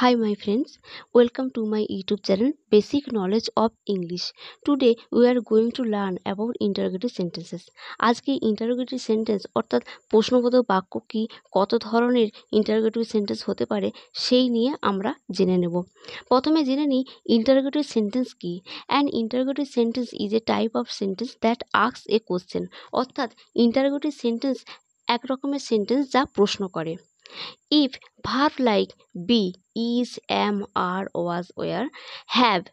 Hi my friends, welcome to my YouTube channel Basic Knowledge of English. Today we are going to learn about interrogative sentences. আজকে interrogative sentence অর্থাৎ প্রশ্নবোধক বাক্য কি, কত ধরনের interrogative sentence হতে পারে সেই নিয়ে আমরা জেনে নেব। প্রথমে জেনে নিই interrogative sentence কি। An interrogative sentence is a type of sentence that asks a question. অর্থাৎ interrogative sentence এক রকমের সেন্টেন্স যা প্রশ্ন করে। If verb like be, is, am, are, was, were, have,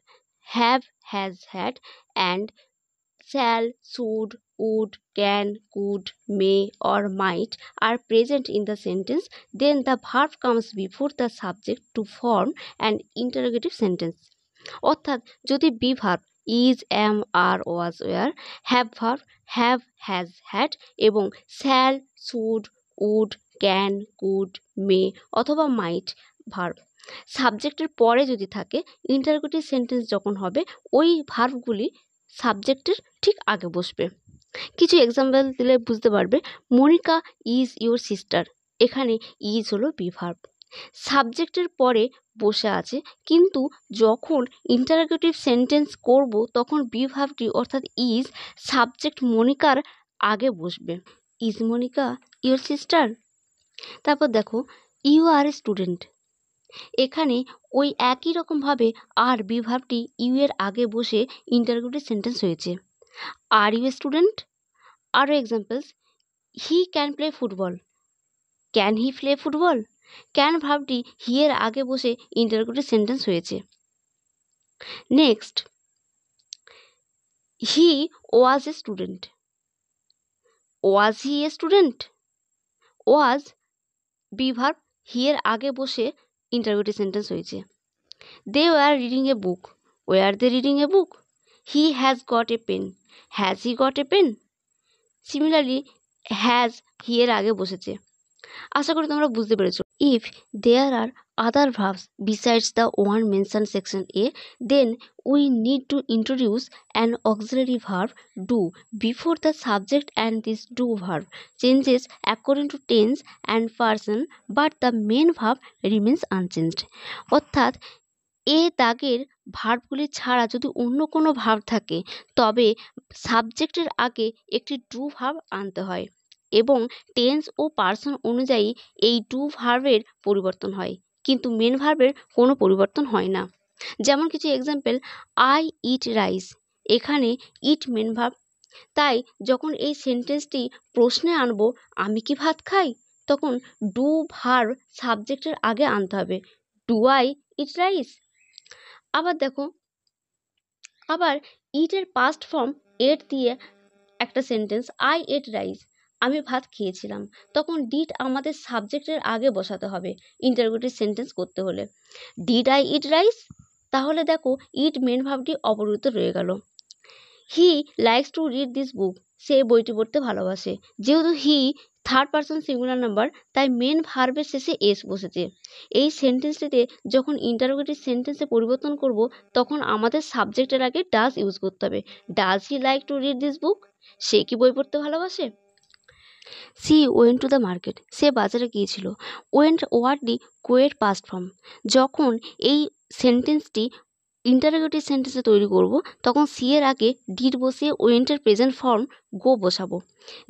has, had, and shall, should, would, can, could, may, or might are present in the sentence, then the verb comes before the subject to form an interrogative sentence. অর্থাৎ যদি be verb is, am, are, was, were, have verb have, has, had এবং shall, should, would, can, could, may অথবা might verb সাবজেক্টের পরে যদি থাকে, interrogative sentence যখন হবে ওই ভার্বগুলি সাবজেক্টের ঠিক আগে বসবে। কিছু এক্সাম্পল দিলে বুঝতে পারবে। মনিকা ইজ ইউর সিস্টার, এখানে ইজ হলো বি ভার্ব, সাবজেক্টের পরে বসে আছে, কিন্তু যখন ইন্টারোগেটিভ সেন্টেন্স করব তখন বি ভার্বটি অর্থাৎ ইজ সাবজেক্ট মনিকার আগে বসবে। Is Monica your sister. তারপর দেখো ইউ আর এ স্টুডেন্ট, এখানে ওই একই রকমভাবে আর বি ভার্বটি ইউ এর আগে বসে ইন্টারোগেটিভ সেন্টেন্স হয়েছে। Are you a student. আরও examples, he can play football, can he play football. Can ভার্বটি হি এর আগে বসে ইন্টারোগেটিভ সেন্টেন্স হয়েছে। Next, he was a student, was he a student. Was be verb he এর আগে বসে ইন্টারোগেটিভ সেন্টেন্স হয়েছে। They were reading a book, were they reading a book. He has got a pen, has he got a pen. Similarly has he এর আগে বসেছে। আশা করি তোমরা বুঝতে পেরেছো। If there are other verbs besides the one mention section A, then we need to introduce an auxiliary verb do before the subject and this do verb changes according to tense and person, but the main verb remains unchanged. অর্থাৎ এ দাগের ভার্বগুলি ছাড়া যদি অন্য কোনো verb থাকে তবে সাবজেক্টের আগে একটি ডু ভার্ব আনতে হয় এবং টেন্স ও পার্সন অনুযায়ী এই ডু ভার্বের পরিবর্তন হয়, কিন্তু মেন ভার্বের কোনো পরিবর্তন হয় না। যেমন কিছু এক্সাম্পল, আই ইট রাইস, এখানে ইট মেন ভার্ব, তাই যখন এই সেন্টেন্সটি প্রশ্নে আনবো আমি কি ভাত খাই, তখন ডু ভার্ব সাবজেক্টের আগে আনতে হবে, ডু আই ইট রাইস। আবার দেখো, আবার ইটের পাস্ট ফর্ম এট দিয়ে একটা সেন্টেন্স, আই এট রাইস, আমি ভাত খেয়েছিলাম, তখন ডিড আমাদের সাবজেক্টের আগে বসাতে হবে ইন্টারোগেটিভ সেন্টেন্স করতে হলে। ডিড আই ইট রাইস, তাহলে দেখো ইট মেন ভার্বটি অপরিবর্তিত রয়ে গেল। He likes to read this book, সে বইটি পড়তে ভালোবাসে, যেহেতু he third person singular number তাই মেন ভার্বের শেষে এস বসেছে। এই সেন্টেন্সটিতে যখন ইন্টারোগেটিভ সেন্টেন্সে পরিবর্তন করব তখন আমাদের সাবজেক্টের আগে ডাজ ইউজ করতে হবে। Does he like to read this book, সে কি বই পড়তে ভালোবাসে। She went to the market, সে বাজারে গিয়েছিল। ওয়েন্ট ওয়ার্ডটি কোয়েট পাস্ট ফর্ম, যখন এই সেন্টেন্সটি ইন্টারোগেটিভ সেন্টেন্সে তৈরি করব তখন সি এর আগে ডিড বসিয়ে ওয়েন্টের প্রেজেন্ট ফর্ম গো বসাবো।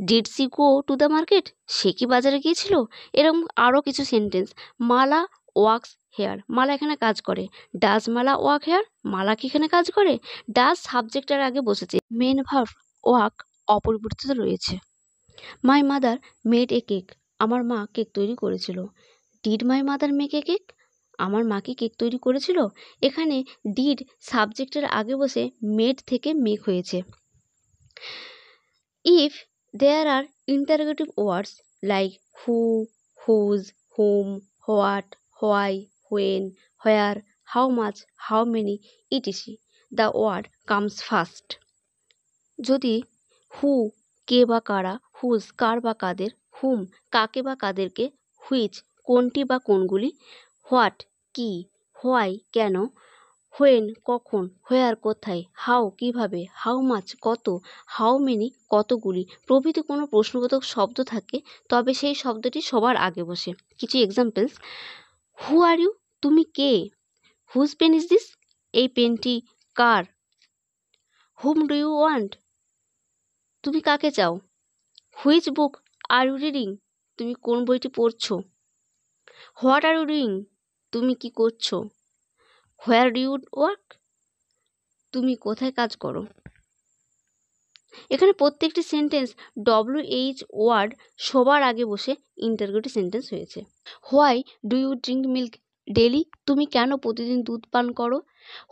Did she go to the market, সে কি বাজারে গিয়েছিল। এরকম আরও কিছু sentence, Mala works here, Mala এখানে কাজ করে। Does Mala work here, Mala কি এখানে কাজ করে। ডাজ সাবজেক্টের আগে বসেছে, মেন ভার্ব ওয়ার্ক অপরিবর্তিত রয়েছে। My mother made a cake, আমার মা কেক তৈরি করেছিল। Did my mother make a cake, আমার মা কি কেক তৈরি করেছিল। এখানে ডিড সাবজেক্টের আগে বসে মেড থেকে মেক হয়েছে। If there are interrogative words like who, whose, whom, what, why, when, where, how much, how many etc, the word comes first. যদি হু কে বা কারা, হুজ কার বা কাদের, হুম কাকে বা কাদেরকে, হুইচ কোনটি বা কোনগুলি, হোয়াট কি, হোয়াই কেন, হোয়েন কখন, হোয়ার কোথায়, হাউ কিভাবে, হাউ মাচ কত, হাউ মেনি কতগুলি প্রভৃতি কোনো প্রশ্নবোধক শব্দ থাকে তবে সেই শব্দটি সবার আগে বসে। কিছু এক্সাম্পলস, হু আর ইউ, তুমি কে? Whose pen is this? এই পেনটি কার? Whom do you want? তুমি কাকে চাও? Which book are you reading? তুমি কোন বইটি পড়ছো? What are you doing? তুমি কি করছো? Where do you work? তুমি কোথায় কাজ করো? এখানে প্রত্যেকটি সেন্টেন্স WH ওয়ার্ড সবার আগে বসে ইন্টারোগেটিভ সেন্টেন্স হয়েছে। Why do you drink milk daily? তুমি কেন প্রতিদিন দুধ পান করো?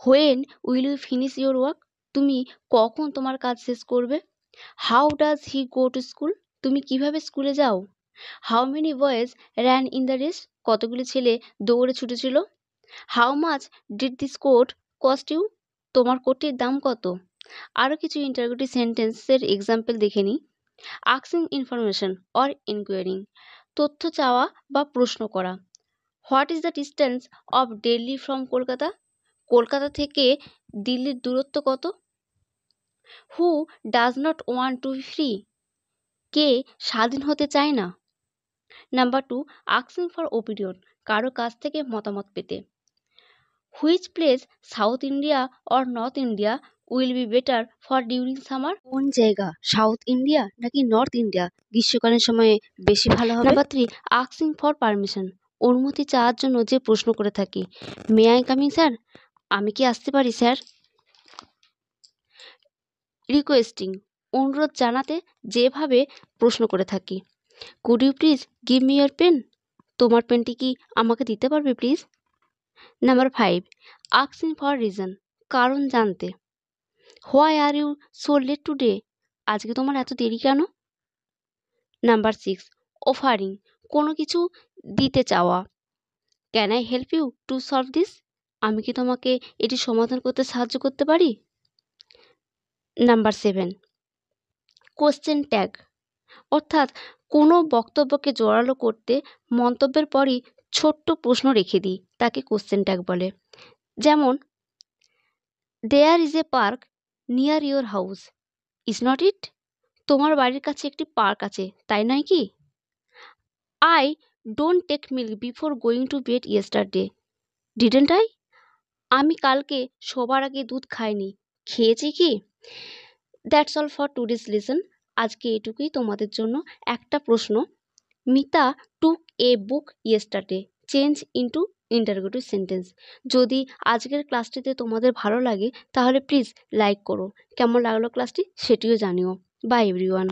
When will you finish your work? তুমি কখন তোমার কাজ শেষ করবে? How does he go to school? তুমি কিভাবে স্কুলে যাও? How many boys ran in the race? কতগুলি ছেলে দৌড়ে ছুটেছিল? How much did this coat cost you? তোমার কোটটির দাম কত? আরও কিছু ইন্টারোগেটিভ সেন্টেন্সের এক্সাম্পল দেখে নিই। আস্কিং ইনফরমেশন অর ইনকোয়ারিং, তথ্য চাওয়া বা প্রশ্ন করা। What is the distance of Delhi from Kolkata? Kolkata থেকে দিল্লির দূরত্ব কত? Who does not want to be free? কে স্বাধীন হতে চায় না? নাম্বার 2, আস্কিং ফর ওপিনিয়ন, কারো কাছ থেকে মতামত পেতে। Which place south India or north India will be better for during summer? কোন জায়গা, সাউথ ইন্ডিয়া নাকি নর্থ ইন্ডিয়া গ্রীষ্মকালীন সময়ে বেশি ভালো হবে? নাম্বার 3, আস্কিং ফর পারমিশন, অনুমতি চাওয়ার জন্য যে প্রশ্ন করে থাকি। May I coming sir? আমি কি আসতে পারি স্যার? রিকোয়েস্টিং, অনুরোধ জানাতে যেভাবে প্রশ্ন করে থাকি। Could you please give me your pen? তোমার পেনটি কি আমাকে দিতে পারবে please? Number 5, asking for reason, কারণ জানতে। Why are you so late today? আজকে তোমার এত দেরি কেন? নাম্বার 6, অফারিং, কোনো কিছু দিতে চাওয়া। Can I help you to solve this? আমি কি তোমাকে এটি সমাধান করতে সাহায্য করতে পারি? নাম্বার 7, কোশ্চেন ট্যাগ, অর্থাৎ কোনো বক্তব্যকে জোরালো করতে মন্তব্যের পরই ছোট্ট প্রশ্ন রেখে দিই, তাকে কোশ্চেন ট্যাগ বলে। যেমন, there is a park near your house, is not it? তোমার বাড়ির কাছে একটি পার্ক আছে, তাই নয় কি? I don't take milk before going to bed yesterday, didn't I? আমি কালকে শোবার আগে দুধ খাইনি, খেয়েছি কি? That's all for today's lesson. আজকে এটুকুই তোমাদের জন্য। একটা প্রশ্ন, Mita took a book yesterday, change into interrogative sentence. যদি আজকের ক্লাসটিতে তোমাদের ভালো লাগে তাহলে প্লিজ লাইক করো। কেমন লাগলো ক্লাসটি সেটিও জানিও। By everyone.